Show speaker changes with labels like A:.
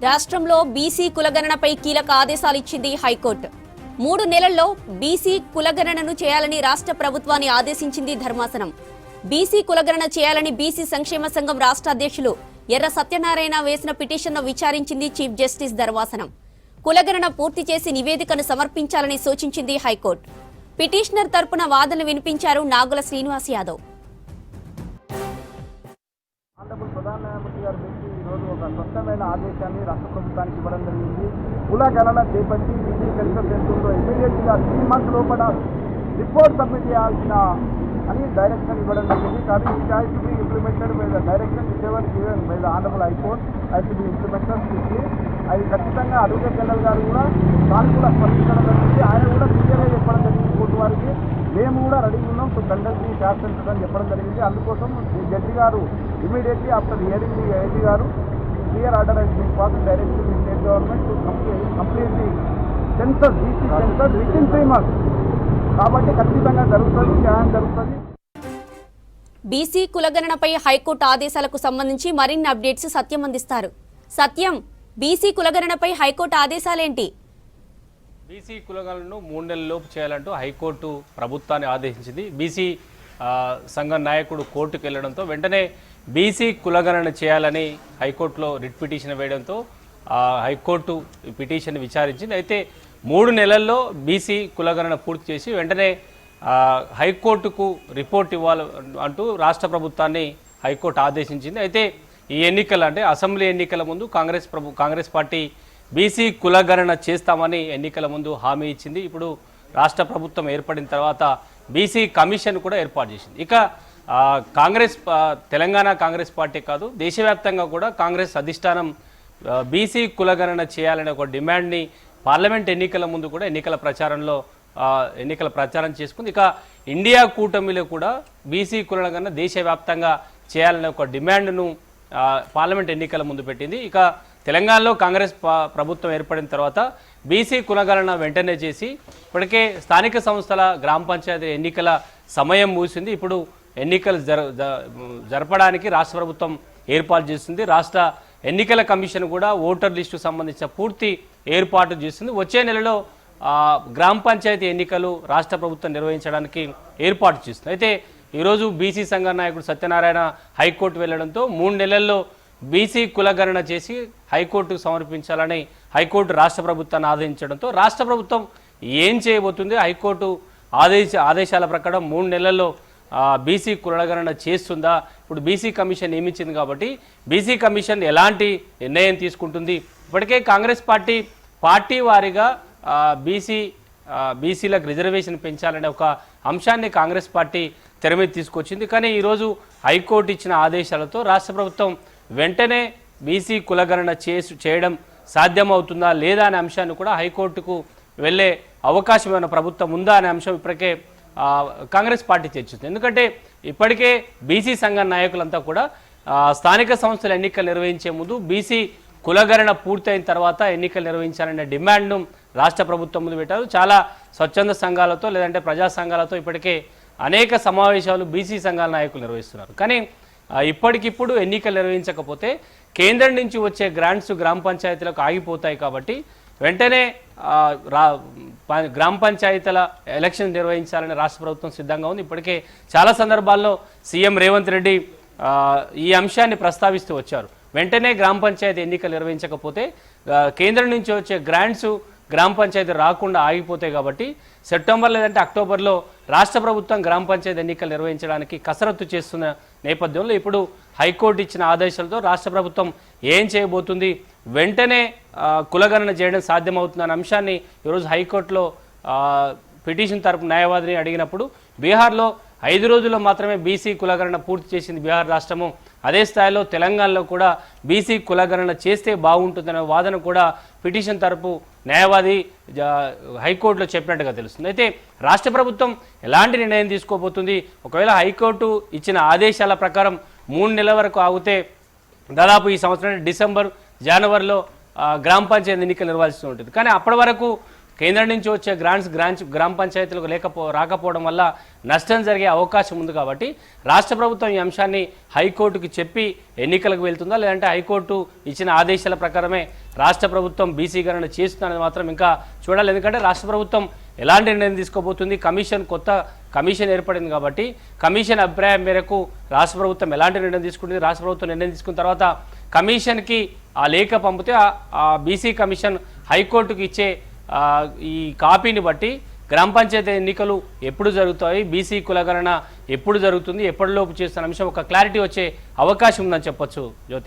A: రాష్ట్రంలో బీసీ కులగణనపై కీలక ఆదేశాలు ఇచ్చింది హైకోర్టు. 3 నెలల్లో బీసీ కులగణనను చేయాలని రాష్ట్ర ప్రభుత్వాన్ని ఆదేశించింది ధర్మాసనం. బీసీ కులగణన చేయాలని బీసీ సంక్షేమ సంఘం రాష్ట్ర అధ్యక్షులు ఎర్ర సత్యనారాయణ వేసిన పిటిషన్ను విచారించింది చీఫ్ జస్టిస్ ధర్మాసనం. కులగణన పూర్తి చేసి నివేదికను సమర్పించాలని సూచించింది హైకోర్టు. పిటిషనర్ తరపున వాదనలు వినిపించారు నాగుల శ్రీనివాస్ యాదవ్.
B: ప్రధాన న్యాయమూర్తి గారు పెట్టి ఈరోజు ఒక స్పష్టమైన ఆదేశాన్ని రాష్ట్ర ప్రభుత్వానికి ఇవ్వడం జరిగింది. కుల గణన చేపట్టి బీసీ సెన్సస్ సెంటర్లో ఇమీడియట్గా 3 months లోపల రిపోర్ట్ సబ్మిట్ చేయాల్సిన అని డైరెక్షన్ ఇవ్వడం జరిగింది. కానీ it has to be implemented by the direction which given by the honourable high court has to be implemented strictly. అది ఖచ్చితంగా అడ్వకేట్ జనరల్ గారు కూడా సానుకూల స్పందించడం జరిగింది. ఆయన కూడా క్లియర్గా చెప్పడం జరిగింది కోర్టు వారికి, మేము కూడా రెడీ ఉన్నాం to conduct the cab centre అని చెప్పడం జరిగింది. అందుకోసం ఈ జడ్జి గారు immediately after hearing the IG గారు clear order has been passed directly the state government to complete the census BC census within 3 months. కాబట్టి ఖచ్చితంగా జరుగుతుంది, న్యాయం జరుగుతుంది.
A: బీసీ కులగణనపై హైకోర్టు ఆదేశాలకు సంబంధించి మరిన్ని అప్డేట్స్ సత్యం అందిస్తారు. సత్యం, బీసీ కులగణనపై హైకోర్టు ఆదేశాలేంటి?
C: బీసీ కులగణనను 3 నెలలలోపు చేయాలంటూ హైకోర్టు ప్రభుత్వాన్ని ఆదేశించింది. బీసీ సంఘం నాయకుడు కోర్టుకు వెళ్లడంతో వెంటనే బీసీ కులగణన చేయాలని హైకోర్టులో రిట్ పిటిషన్ వేయడంతో హైకోర్టు పిటిషన్ విచారించింది. అయితే 3 నెలల్లో బీసీ కులగణన పూర్తి చేసి వెంటనే హైకోర్టుకు రిపోర్ట్ ఇవ్వాలి అంటూ రాష్ట్ర ప్రభుత్వాన్ని హైకోర్టు ఆదేశించింది. అయితే ఈ ఎన్నికలు అంటే అసెంబ్లీ ఎన్నికల ముందు కాంగ్రెస్ పార్టీ బీసీ కులగణన చేస్తామని ఎన్నికల ముందు హామీ ఇచ్చింది. ఇప్పుడు రాష్ట్ర ప్రభుత్వం ఏర్పడిన తర్వాత బీసీ కమిషన్ కూడా ఏర్పాటు చేసింది. ఇక తెలంగాణ కాంగ్రెస్ పార్టీ కాదు, దేశవ్యాప్తంగా కూడా కాంగ్రెస్ అధిష్టానం బీసీ కులగణన చేయాలనే ఒక డిమాండ్ని పార్లమెంట్ ఎన్నికల ముందు కూడా ఎన్నికల ప్రచారం చేసుకుంది. ఇక ఇండియా కూటమిలో కూడా బీసీ కులగణన దేశవ్యాప్తంగా చేయాలనే ఒక డిమాండ్ను పార్లమెంట్ ఎన్నికల ముందు పెట్టింది. ఇక తెలంగాణలో కాంగ్రెస్ ప్రభుత్వం ఏర్పడిన తర్వాత బీసీ కులగణన వెంటనే చేసి ఇప్పటికే స్థానిక సంస్థల గ్రామ పంచాయతీ ఎన్నికల సమయం ముగిసింది. ఇప్పుడు ఎన్నికలు జరపడానికి రాష్ట్ర ప్రభుత్వం ఏర్పాటు చేస్తుంది. రాష్ట్ర ఎన్నికల కమిషన్ కూడా ఓటర్ లిస్టుకు సంబంధించిన పూర్తి ఏర్పాటు చేస్తుంది. వచ్చే నెలలో గ్రామ పంచాయతీ ఎన్నికలు రాష్ట్ర ప్రభుత్వం నిర్వహించడానికి ఏర్పాటు చేస్తుంది. అయితే ఈరోజు బీసీ సంఘ నాయకుడు సత్యనారాయణ హైకోర్టు వెళ్లడంతో 3 నెలల్లో బీసీ కులగణన చేసి హైకోర్టుకు సమర్పించాలని హైకోర్టు రాష్ట్ర ప్రభుత్వాన్ని ఆదేశించడంతో రాష్ట్ర ప్రభుత్వం ఏం చేయబోతుంది? హైకోర్టు ఆదేశాల ప్రకారం 3 నెలల్లో బీసీ కులగణన చేస్తుందా? ఇప్పుడు బీసీ కమిషన్ నియమించింది కాబట్టి బీసీ కమిషన్ ఎలాంటి నిర్ణయం తీసుకుంటుంది? ఇప్పటికే కాంగ్రెస్ పార్టీ వారీగా బీసీలకు రిజర్వేషన్ పెంచాలనే ఒక అంశాన్ని కాంగ్రెస్ పార్టీ తెర మీద తీసుకొచ్చింది. కానీ ఈరోజు హైకోర్టు ఇచ్చిన ఆదేశాలతో రాష్ట్ర ప్రభుత్వం వెంటనే బీసీ కులగణన చేయడం సాధ్యమవుతుందా లేదా అనే అంశాన్ని కూడా హైకోర్టుకు వెళ్ళే అవకాశం ఏమైనా ప్రభుత్వం ఉందా అనే అంశం ఇప్పటికే కాంగ్రెస్ పార్టీ చర్చిస్తుంది. ఎందుకంటే ఇప్పటికే బీసీ సంఘ నాయకులంతా కూడా స్థానిక సంస్థల ఎన్నికలు నిర్వహించే ముందు బీసీ కులగణన పూర్తయిన తర్వాత ఎన్నికలు నిర్వహించాలనే డిమాండ్ను రాష్ట్ర ప్రభుత్వం ముందు పెట్టారు. చాలా స్వచ్ఛంద సంఘాలతో లేదంటే ప్రజా సంఘాలతో ఇప్పటికే అనేక సమావేశాలు బీసీ సంఘాల నాయకులు నిర్వహిస్తున్నారు. కానీ ఇప్పటికిప్పుడు ఎన్నికలు నిర్వహించకపోతే కేంద్రం నుంచి వచ్చే గ్రాంట్స్ గ్రామ పంచాయతీలకు ఆగిపోతాయి. కాబట్టి వెంటనే గ్రామ పంచాయతీల ఎలక్షన్ నిర్వహించాలని రాష్ట్ర ప్రభుత్వం సిద్ధంగా ఉంది. ఇప్పటికే చాలా సందర్భాల్లో సీఎం రేవంత్ రెడ్డి ఈ అంశాన్ని ప్రస్తావిస్తూ వచ్చారు. వెంటనే గ్రామ పంచాయతీ ఎన్నికలు నిర్వహించకపోతే కేంద్రం నుంచి వచ్చే గ్రాంట్స్ గ్రామ పంచాయతీ రాకుండా ఆగిపోతాయి. కాబట్టి సెప్టెంబర్ లేదంటే అక్టోబర్లో రాష్ట్ర ప్రభుత్వం గ్రామ పంచాయతీ ఎన్నికలు నిర్వహించడానికి కసరత్తు చేస్తున్న నేపథ్యంలో ఇప్పుడు హైకోర్టు ఇచ్చిన ఆదేశాలతో రాష్ట్ర ప్రభుత్వం ఏం చేయబోతుంది, వెంటనే కులగణన చేయడం సాధ్యమవుతుందన్న అంశాన్ని ఈరోజు హైకోర్టులో పిటిషన్ తరపు న్యాయవాదిని అడిగినప్పుడు బీహార్లో 5 రోజుల్లో మాత్రమే బీసీ కులగణన పూర్తి చేసింది బీహార్ రాష్ట్రము. అదే స్థాయిలో తెలంగాణలో కూడా బీసీ కులగణన చేస్తే బాగుంటుందనే వాదన కూడా పిటిషన్ తరపు న్యాయవాది హైకోర్టులో చెప్పినట్టుగా తెలుస్తుంది. అయితే రాష్ట్ర ప్రభుత్వం ఎలాంటి నిర్ణయం తీసుకోబోతుంది? ఒకవేళ హైకోర్టు ఇచ్చిన ఆదేశాల ప్రకారం 3 నెలల వరకు ఆగితే దాదాపు ఈ సంవత్సరం డిసెంబర్ జనవరిలో గ్రామ పంచాయతీ ఎన్నికలు నిర్వహిస్తూ ఉంటుంది. కానీ అప్పటి వరకు కేంద్రం నుంచి వచ్చే గ్రామ పంచాయతీలకు రాకపోవడం వల్ల నష్టం జరిగే అవకాశం ఉంది కాబట్టి రాష్ట్ర ప్రభుత్వం ఈ అంశాన్ని హైకోర్టుకి చెప్పి ఎన్నికలకు వెళ్తుందా, లేదంటే హైకోర్టు ఇచ్చిన ఆదేశాల ప్రకారమే రాష్ట్ర ప్రభుత్వం బీసీ గణన చేస్తుందనేది మాత్రం ఇంకా చూడాలి. ఎందుకంటే రాష్ట్ర ప్రభుత్వం ఎలాంటి నిర్ణయం తీసుకోబోతుంది, కొత్త కమిషన్ ఏర్పడింది కాబట్టి కమిషన్ అభిప్రాయం మేరకు రాష్ట్ర ప్రభుత్వం ఎలాంటి నిర్ణయం తీసుకుంటుంది, రాష్ట్ర ప్రభుత్వం నిర్ణయం తీసుకున్న తర్వాత కమిషన్కి ఆ లేఖ పంపితే ఆ బీసీ కమిషన్ హైకోర్టుకి ఇచ్చే ఈ కాపీని బట్టి గ్రామ పంచాయతీ ఎన్నికలు ఎప్పుడు జరుగుతాయి, బీసీ కులగణన ఎప్పుడు జరుగుతుంది, ఎప్పటిలోపు చేస్తున్న అంశం ఒక క్లారిటీ వచ్చే అవకాశం ఉందని చెప్పొచ్చు జ్యోతి.